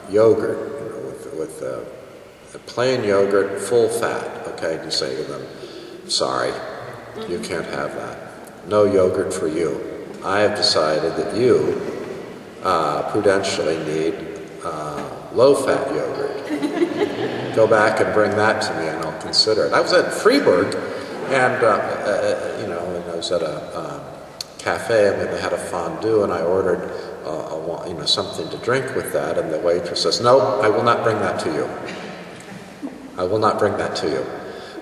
yogurt, with plain yogurt, full fat. Okay, you say to them, sorry, you can't have that. No yogurt for you. I have decided that you prudentially need low-fat yogurt. Go back and bring that to me, and I'll consider it. I was at Freiburg, and and I was at a cafe, and they had a fondue, and I ordered something to drink with that, and the waitress says, "No, I will not bring that to you. I will not bring that to you."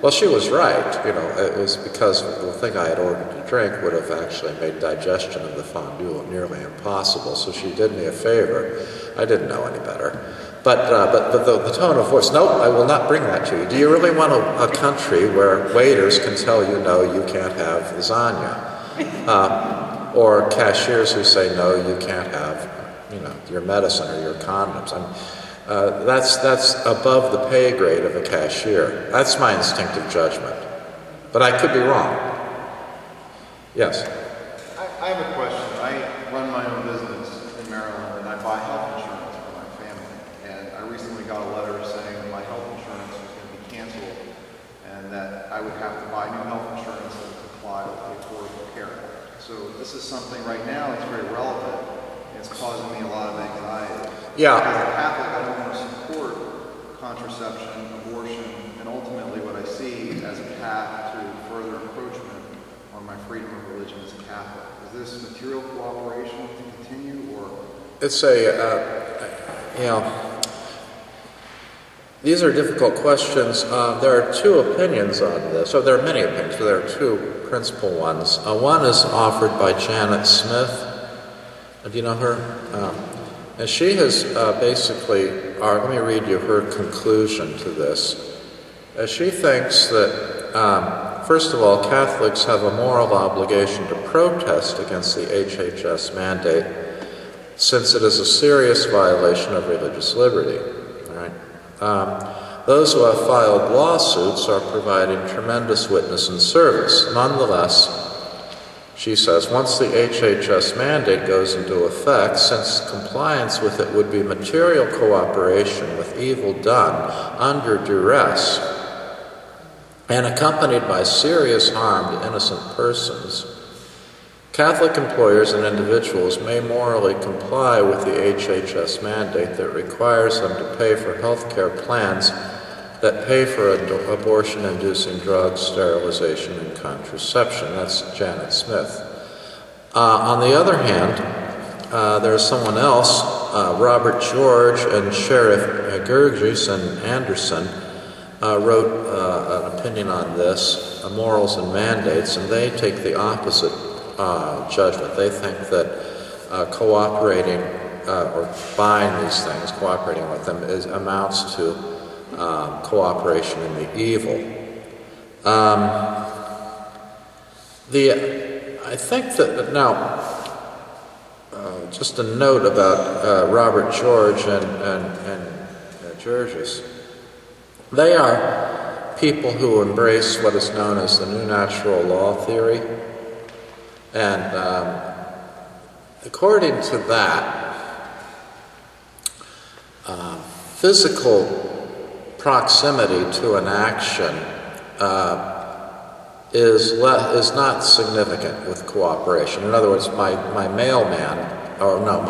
Well, she was right. It was because the thing I had ordered to drink would have actually made digestion of the fondue nearly impossible. So she did me a favor. I didn't know any better. But the tone of voice, "No, I will not bring that to you." Do you really want a country where waiters can tell you, "No, you can't have lasagna"? Or cashiers who say, "No, you can't have, your medicine or your condoms." That's above the pay grade of a cashier. That's my instinctive judgment. But I could be wrong. Yes? I have a question. I run my own business in Maryland, and I buy health insurance for my family. And I recently got a letter saying that my health insurance was going to be canceled, and that I would have to buy new health insurance that would comply with the Affordable Care Act. So this is something right now that's very relevant, and it's causing me a lot of anxiety. Yeah. As a Catholic, I don't want to support contraception, abortion, and ultimately what I see as a path to further encroachment on my freedom of religion as a Catholic. Is this material cooperation to continue, or? It's these are difficult questions. There are two opinions on this. So there are many opinions, but there are two principal ones. One is offered by Janet Smith. Do you know her? And she has basically, let me read you her conclusion to this. She thinks that, first of all, Catholics have a moral obligation to protest against the HHS mandate, since it is a serious violation of religious liberty. All right? Those who have filed lawsuits are providing tremendous witness and service. Nonetheless, she says, once the HHS mandate goes into effect, since compliance with it would be material cooperation with evil done under duress and accompanied by serious harm to innocent persons, Catholic employers and individuals may morally comply with the HHS mandate that requires them to pay for health care plans that pay for abortion-inducing drugs, sterilization, and contraception. That's Janet Smith. On the other hand, there's someone else, Robert George and Sheriff Gurgis and Anderson wrote an opinion on this, morals and mandates, and they take the opposite judgment. They think that cooperating or buying these things, cooperating with them, amounts to cooperation in the evil. I think that now, just a note about Robert George and Georges. They are people who embrace what is known as the new natural law theory, and according to that, physical proximity to an action is not significant with cooperation. In other words, my mailman, or no,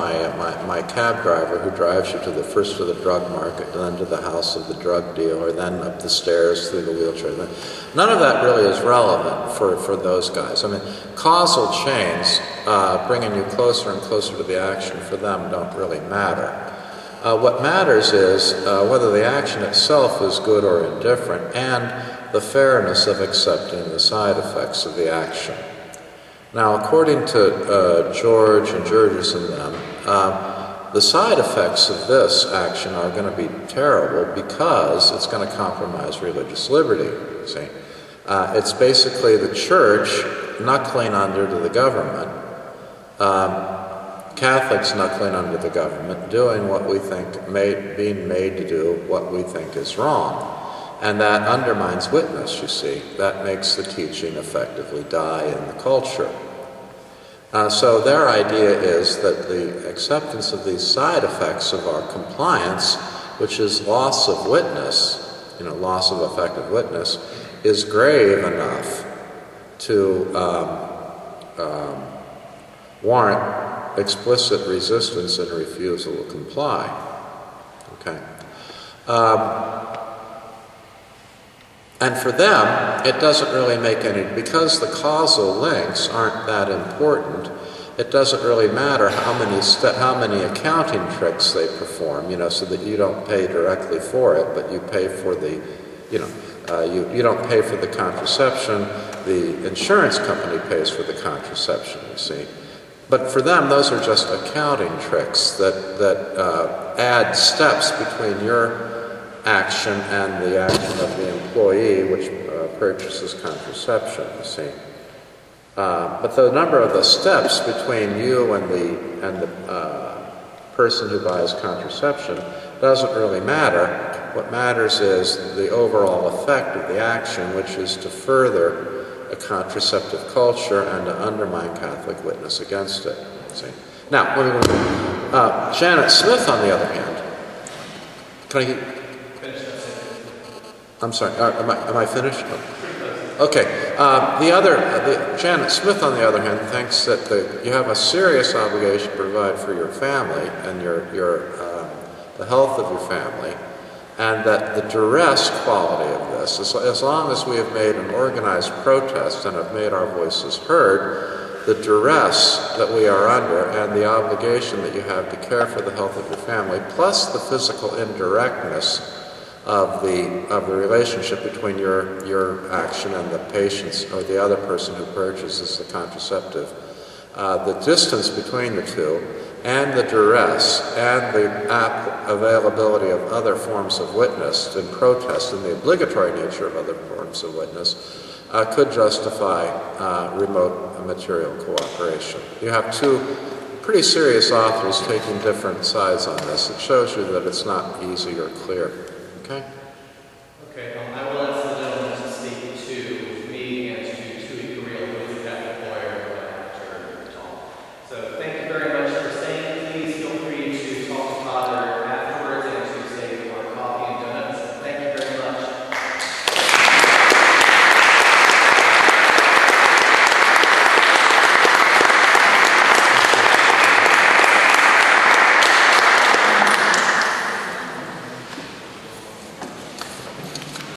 my cab driver who drives you first to the drug market, then to the house of the drug dealer, then up the stairs through the wheelchair. None of that really is relevant for those guys. I mean, causal chains bringing you closer and closer to the action for them don't really matter. What matters is whether the action itself is good or indifferent, and the fairness of accepting the side effects of the action. Now, according to George and Georges and them, the side effects of this action are going to be terrible because it's going to compromise religious liberty, see. It's basically the church knuckling under to the government, Catholics knuckling under the government, doing what we think, being made to do what we think is wrong. And that undermines witness, you see. That makes the teaching effectively die in the culture. So their idea is that the acceptance of these side effects of our compliance, which is loss of witness, loss of effective witness, is grave enough to warrant explicit resistance and refusal to comply. Okay. And for them, it doesn't really make any, because the causal links aren't that important, it doesn't really matter how many accounting tricks they perform, so that you don't pay directly for it, but you pay for the, you don't pay for the contraception, the insurance company pays for the contraception, you see. But for them, those are just accounting tricks that add steps between your action and the action of the employee, which purchases contraception, you see. But the number of the steps between you and the person who buys contraception doesn't really matter. What matters is the overall effect of the action, which is to further a contraceptive culture and to undermine Catholic witness against it. See? Now, Janet Smith, on the other hand, can I? I'm sorry. Am I finished? Okay. Janet Smith, on the other hand, thinks that you have a serious obligation to provide for your family and the health of your family, and that the duress quality of this, as long as we have made an organized protest and have made our voices heard, the duress that we are under and the obligation that you have to care for the health of your family, plus the physical indirectness of the relationship between your action and the patient's or the other person who purchases the contraceptive, the distance between the two, and the duress, and the availability of other forms of witness in protest, and the obligatory nature of other forms of witness, could justify remote material cooperation. You have two pretty serious authors taking different sides on this. It shows you that it's not easy or clear. Okay? Okay.